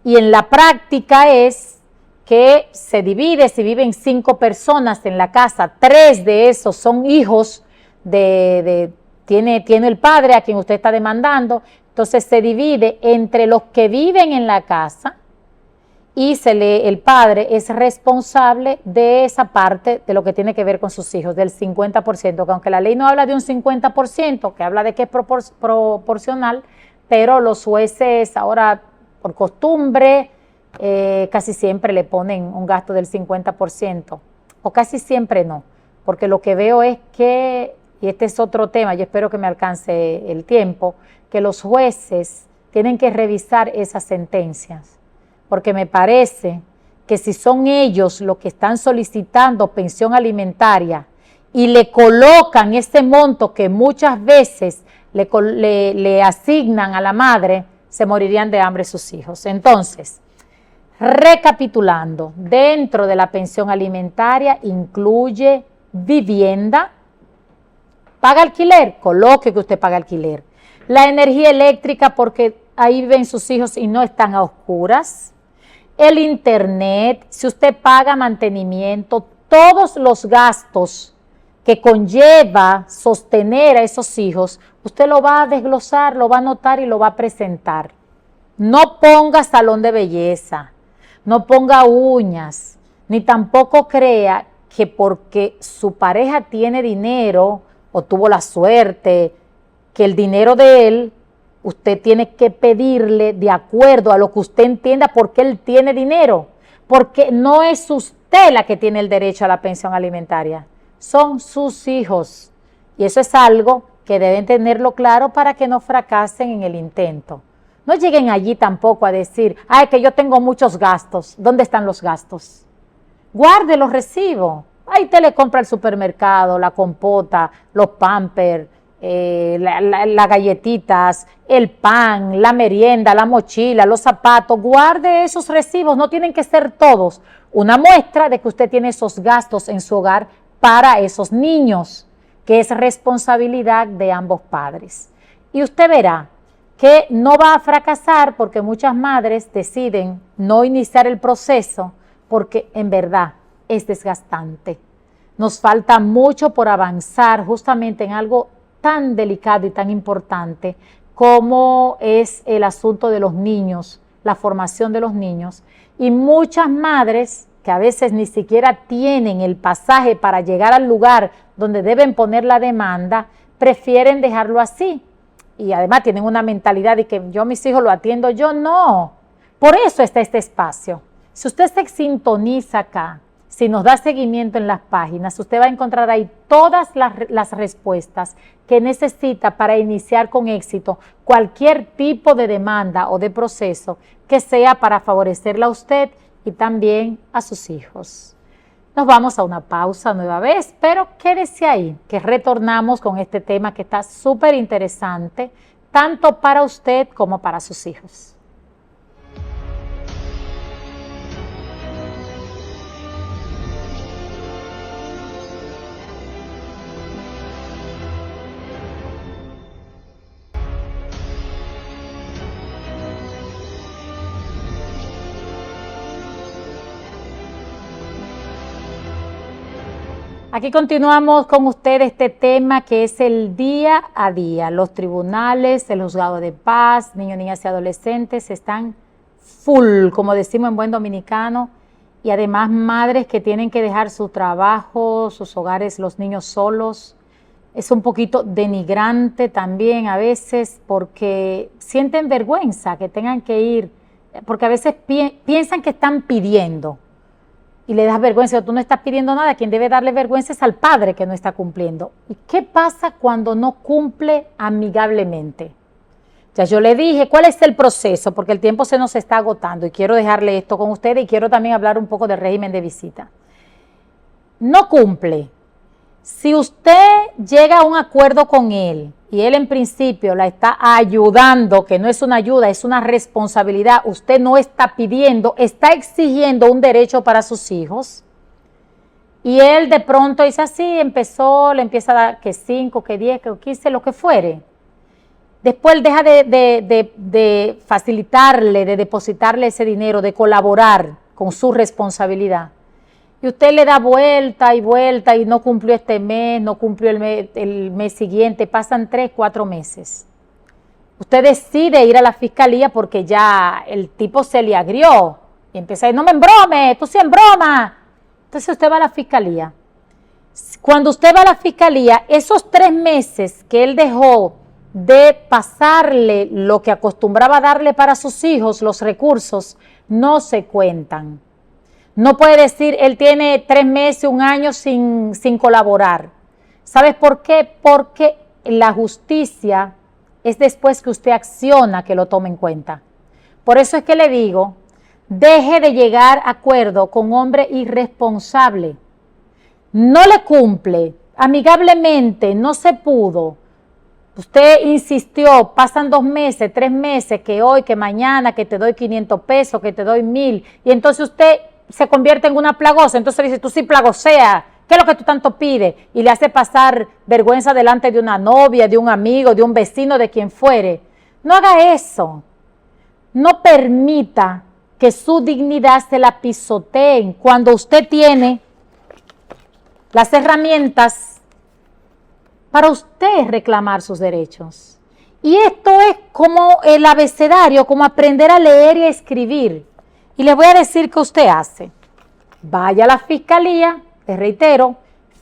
Y en la práctica es que se divide, si viven 5 personas en la casa, 3 de esos son hijos tiene el padre a quien usted está demandando, entonces se divide entre los que viven en la casa y el padre es responsable de esa parte de lo que tiene que ver con sus hijos, del 50%, que aunque la ley no habla de un 50%, que habla de que es proporcional, pero los jueces ahora por costumbre casi siempre le ponen un gasto del 50%, o casi siempre no, porque lo que veo es que, y este es otro tema, yo espero que me alcance el tiempo, que los jueces tienen que revisar esas sentencias, porque me parece que si son ellos los que están solicitando pensión alimentaria y le colocan ese monto que muchas veces le asignan a la madre, se morirían de hambre sus hijos. Entonces, recapitulando, dentro de la pensión alimentaria incluye vivienda, paga alquiler, coloque que usted paga alquiler, la energía eléctrica porque ahí viven sus hijos y no están a oscuras, el internet, si usted paga mantenimiento, todos los gastos que conlleva sostener a esos hijos, usted lo va a desglosar, lo va a anotar y lo va a presentar. No ponga salón de belleza, no ponga uñas, ni tampoco crea que porque su pareja tiene dinero o tuvo la suerte, que el dinero de él, usted tiene que pedirle de acuerdo a lo que usted entienda por qué él tiene dinero, porque no es usted la que tiene el derecho a la pensión alimentaria, son sus hijos. Y eso es algo que deben tenerlo claro para que no fracasen en el intento. No lleguen allí tampoco a decir, ay, que yo tengo muchos gastos. ¿Dónde están los gastos? Guarde los recibos. Ahí te le compra el supermercado, la compota, los pampers, las galletitas, el pan, la merienda, la mochila, los zapatos. Guarde esos recibos, no tienen que ser todos. Una muestra de que usted tiene esos gastos en su hogar para esos niños, que es responsabilidad de ambos padres. Y usted verá que no va a fracasar porque muchas madres deciden no iniciar el proceso porque en verdad es desgastante. Nos falta mucho por avanzar justamente en algo tan delicado y tan importante como es el asunto de los niños, la formación de los niños. Y muchas madres que a veces ni siquiera tienen el pasaje para llegar al lugar donde deben poner la demanda, prefieren dejarlo así. Y además tienen una mentalidad de que yo a mis hijos lo atiendo yo, no. Por eso está este espacio. Si usted se sintoniza acá, si nos da seguimiento en las páginas, usted va a encontrar ahí todas las respuestas que necesita para iniciar con éxito cualquier tipo de demanda o de proceso que sea para favorecerla a usted y también a sus hijos. Nos vamos a una pausa nueva vez, pero quédese ahí, que retornamos con este tema que está súper interesante, tanto para usted como para sus hijos. Aquí continuamos con ustedes este tema que es el día a día. Los tribunales, el juzgado de paz, niños, niñas y adolescentes están full, como decimos en buen dominicano, y además madres que tienen que dejar su trabajo, sus hogares, los niños solos. Es un poquito denigrante también a veces porque sienten vergüenza que tengan que ir, porque a veces piensan que están pidiendo. Y le das vergüenza, tú no estás pidiendo nada, quien debe darle vergüenza es al padre que no está cumpliendo. ¿Y qué pasa cuando no cumple amigablemente? Ya yo le dije, ¿cuál es el proceso? Porque el tiempo se nos está agotando y quiero dejarle esto con ustedes y quiero también hablar un poco del régimen de visita. No cumple. Si usted llega a un acuerdo con él y él en principio la está ayudando, que no es una ayuda, es una responsabilidad, usted no está pidiendo, está exigiendo un derecho para sus hijos, Y él de pronto dice así, le empieza a dar que 5, que 10, que 15, lo que fuere. Después él deja de facilitarle, de depositarle ese dinero, de colaborar con su responsabilidad. Y usted le da vuelta y no cumplió este mes, no cumplió el mes siguiente, pasan 3, 4 meses. Usted decide ir a la fiscalía porque ya el tipo se le agrió y empieza a decir, no me embrome, tú sí embroma. Entonces usted va a la fiscalía. Cuando usted va a la fiscalía, esos 3 meses que él dejó de pasarle lo que acostumbraba a darle para sus hijos, los recursos, no se cuentan. No puede decir, él tiene 3 meses, 1 año sin colaborar. ¿Sabes por qué? Porque la justicia es después que usted acciona que lo tome en cuenta. Por eso es que le digo, deje de llegar a acuerdo con hombre irresponsable. No le cumple, amigablemente, no se pudo. Usted insistió, pasan 2 meses, 3 meses, que hoy, que mañana, que te doy 500 pesos, que te doy 1000, y entonces usted se convierte en una plagosa, entonces dice, tú sí plagosea, ¿qué es lo que tú tanto pides? Y le hace pasar vergüenza delante de una novia, de un amigo, de un vecino, de quien fuere. No haga eso. No permita que su dignidad se la pisoteen cuando usted tiene las herramientas para usted reclamar sus derechos. Y esto es como el abecedario, como aprender a leer y a escribir. Y les voy a decir qué usted hace. Vaya a la fiscalía, les reitero,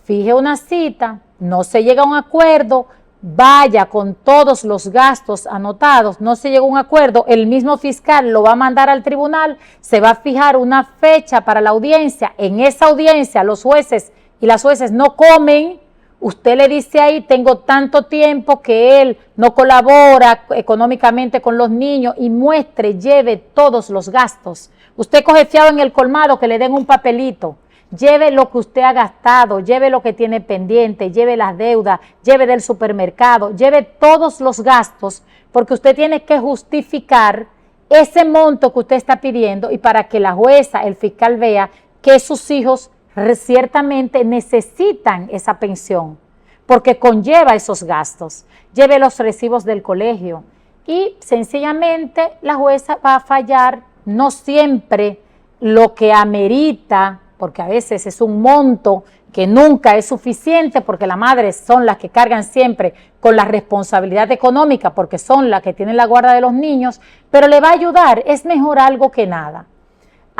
fije una cita, no se llega a un acuerdo, vaya con todos los gastos anotados, no se llega a un acuerdo, el mismo fiscal lo va a mandar al tribunal, se va a fijar una fecha para la audiencia. En esa audiencia los jueces y las jueces no comen. Usted le dice ahí, tengo tanto tiempo que él no colabora económicamente con los niños y muestre, lleve todos los gastos. Usted coge fiado en el colmado que le den un papelito, lleve lo que usted ha gastado, lleve lo que tiene pendiente, lleve las deudas, lleve del supermercado, lleve todos los gastos, porque usted tiene que justificar ese monto que usted está pidiendo y para que la jueza, el fiscal vea que sus hijos ciertamente necesitan esa pensión, porque conlleva esos gastos. Lleve los recibos del colegio y sencillamente la jueza va a fallar, no siempre lo que amerita, porque a veces es un monto que nunca es suficiente, porque las madres son las que cargan siempre con la responsabilidad económica, porque son las que tienen la guarda de los niños, pero le va a ayudar, es mejor algo que nada.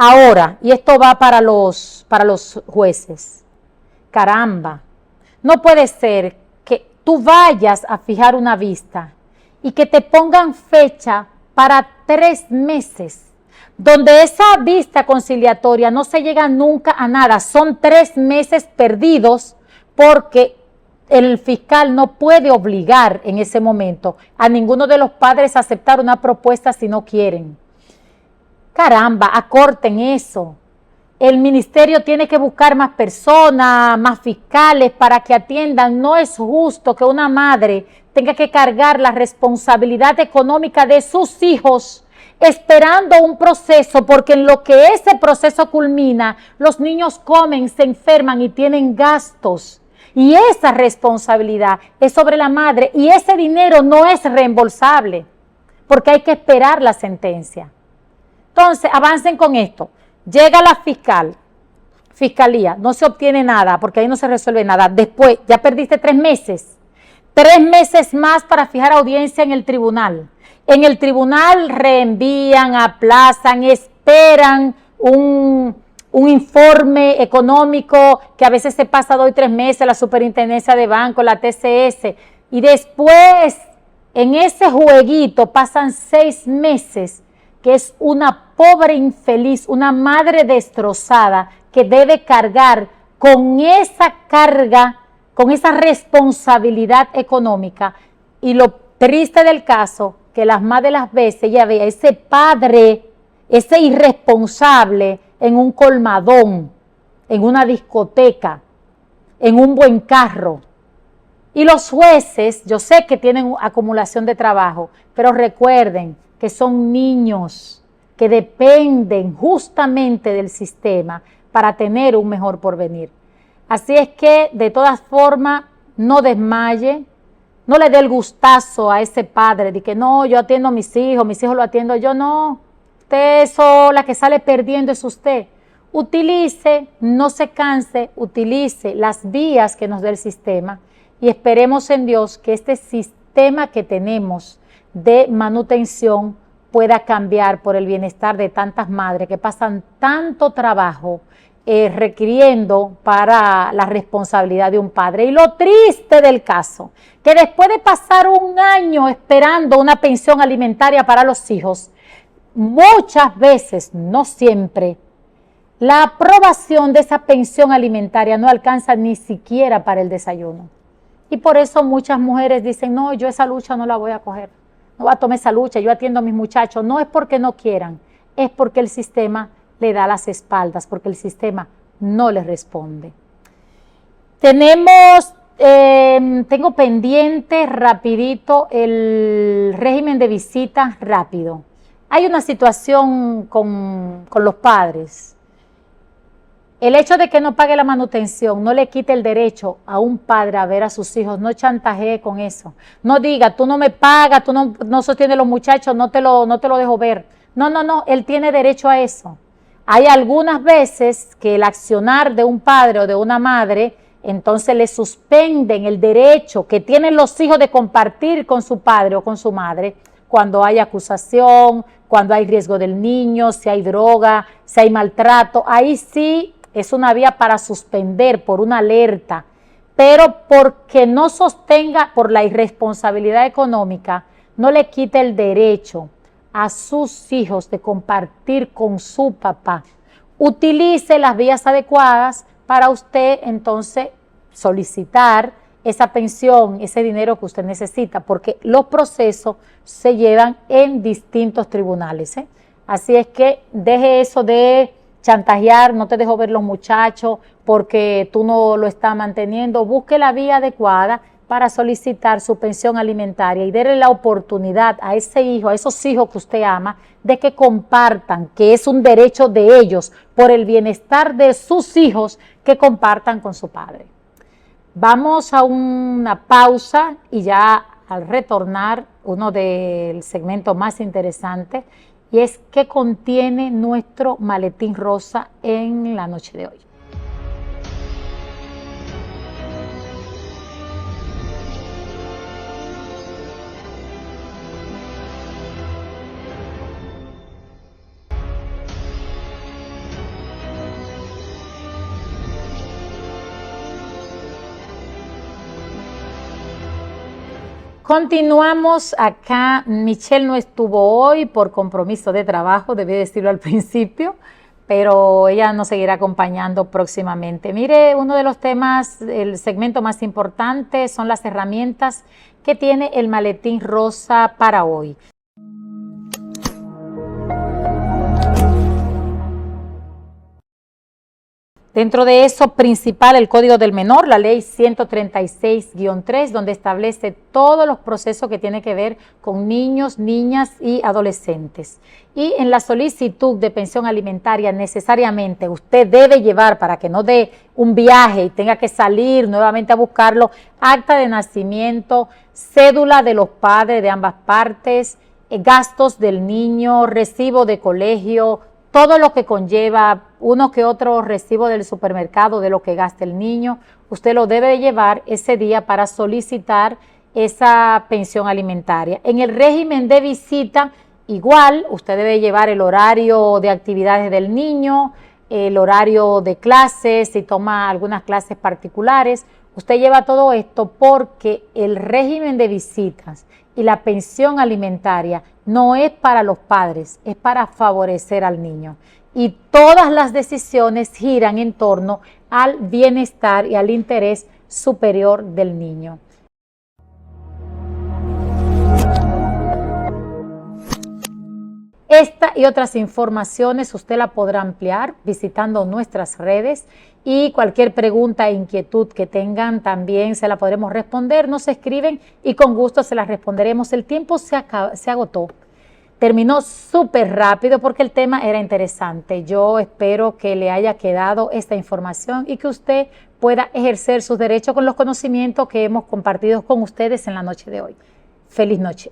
Ahora, y esto va para los jueces, caramba, no puede ser que tú vayas a fijar una vista y que te pongan fecha para 3 meses, donde esa vista conciliatoria no se llega nunca a nada, son 3 meses perdidos porque el fiscal no puede obligar en ese momento a ninguno de los padres a aceptar una propuesta si no quieren. Caramba, acorten eso. El ministerio tiene que buscar más personas, más fiscales para que atiendan. No es justo que una madre tenga que cargar la responsabilidad económica de sus hijos esperando un proceso, porque en lo que ese proceso culmina, los niños comen, se enferman y tienen gastos. Y esa responsabilidad es sobre la madre y ese dinero no es reembolsable porque hay que esperar la sentencia. Entonces, avancen con esto. Llega la fiscalía, no se obtiene nada porque ahí no se resuelve nada. Después, ya perdiste 3 meses. 3 meses más para fijar audiencia en el tribunal. En el tribunal reenvían, aplazan, esperan un informe económico que a veces se pasa 2 y 3 meses, la superintendencia de banco, la TCS. Y después, en ese jueguito, pasan 6 meses, que es una pobre infeliz, una madre destrozada que debe cargar con esa carga, con esa responsabilidad económica. Y lo triste del caso, que las más de las veces ella ve a ese padre, ese irresponsable en un colmadón, en una discoteca, en un buen carro. Y los jueces, yo sé que tienen acumulación de trabajo, pero recuerden que son niños que dependen justamente del sistema para tener un mejor porvenir. Así es que, de todas formas, no desmaye, no le dé el gustazo a ese padre de que no, yo atiendo a mis hijos lo atiendo yo, no. Usted eso, la que sale perdiendo es usted. Utilice, no se canse, utilice las vías que nos dé el sistema y esperemos en Dios que este sistema que tenemos de manutención pueda cambiar por el bienestar de tantas madres que pasan tanto trabajo requiriendo para la responsabilidad de un padre. Y lo triste del caso, que después de pasar un año esperando una pensión alimentaria para los hijos, muchas veces, no siempre, la aprobación de esa pensión alimentaria no alcanza ni siquiera para el desayuno. Y por eso muchas mujeres dicen, no, yo esa lucha no la voy a coger, no voy a tomar esa lucha, yo atiendo a mis muchachos. No es porque no quieran, es porque el sistema le da las espaldas, porque el sistema no les responde. Tengo pendiente rapidito el régimen de visitas rápido. Hay una situación con los padres. El hecho de que no pague la manutención no le quite el derecho a un padre a ver a sus hijos. No chantajee con eso. No diga, tú no me pagas, tú no sostienes a los muchachos, no te lo dejo ver. No, él tiene derecho a eso. Hay algunas veces que el accionar de un padre o de una madre, entonces le suspenden el derecho que tienen los hijos de compartir con su padre o con su madre cuando hay acusación, cuando hay riesgo del niño, si hay droga, si hay maltrato. Ahí sí es una vía para suspender por una alerta, pero porque no sostenga por la irresponsabilidad económica, no le quite el derecho a sus hijos de compartir con su papá. Utilice las vías adecuadas para usted entonces solicitar esa pensión, ese dinero que usted necesita, porque los procesos se llevan en distintos tribunales, ¿eh? Así es que deje eso de chantajear, no te dejo ver los muchachos porque tú no lo estás manteniendo. Busque la vía adecuada para solicitar su pensión alimentaria y darle la oportunidad a ese hijo, a esos hijos que usted ama, de que compartan, que es un derecho de ellos, por el bienestar de sus hijos, que compartan con su padre. Vamos a una pausa y ya al retornar, uno del segmento más interesante, y es qué contiene nuestro maletín rosa en la noche de hoy. Continuamos acá. Michelle no estuvo hoy por compromiso de trabajo, debí decirlo al principio, pero ella nos seguirá acompañando próximamente. Mire, uno de los temas, el segmento más importante son las herramientas que tiene el maletín rosa para hoy. Dentro de eso, principal, el Código del Menor, la Ley 136-3, donde establece todos los procesos que tienen que ver con niños, niñas y adolescentes. Y en la solicitud de pensión alimentaria, necesariamente usted debe llevar, para que no dé un viaje y tenga que salir nuevamente a buscarlo, acta de nacimiento, cédula de los padres de ambas partes, gastos del niño, recibo de colegio, todo lo que conlleva uno que otro recibo del supermercado de lo que gasta el niño. Usted lo debe de llevar ese día para solicitar esa pensión alimentaria. En el régimen de visita, igual, usted debe llevar el horario de actividades del niño, el horario de clases, si toma algunas clases particulares. Usted lleva todo esto porque el régimen de visitas y la pensión alimentaria no es para los padres, es para favorecer al niño. Y todas las decisiones giran en torno al bienestar y al interés superior del niño. Esta y otras informaciones usted la podrá ampliar visitando nuestras redes, y cualquier pregunta e inquietud que tengan también se la podremos responder. Nos escriben y con gusto se las responderemos. El tiempo se agotó. Terminó súper rápido porque el tema era interesante. Yo espero que le haya quedado esta información y que usted pueda ejercer sus derechos con los conocimientos que hemos compartido con ustedes en la noche de hoy. Feliz noche.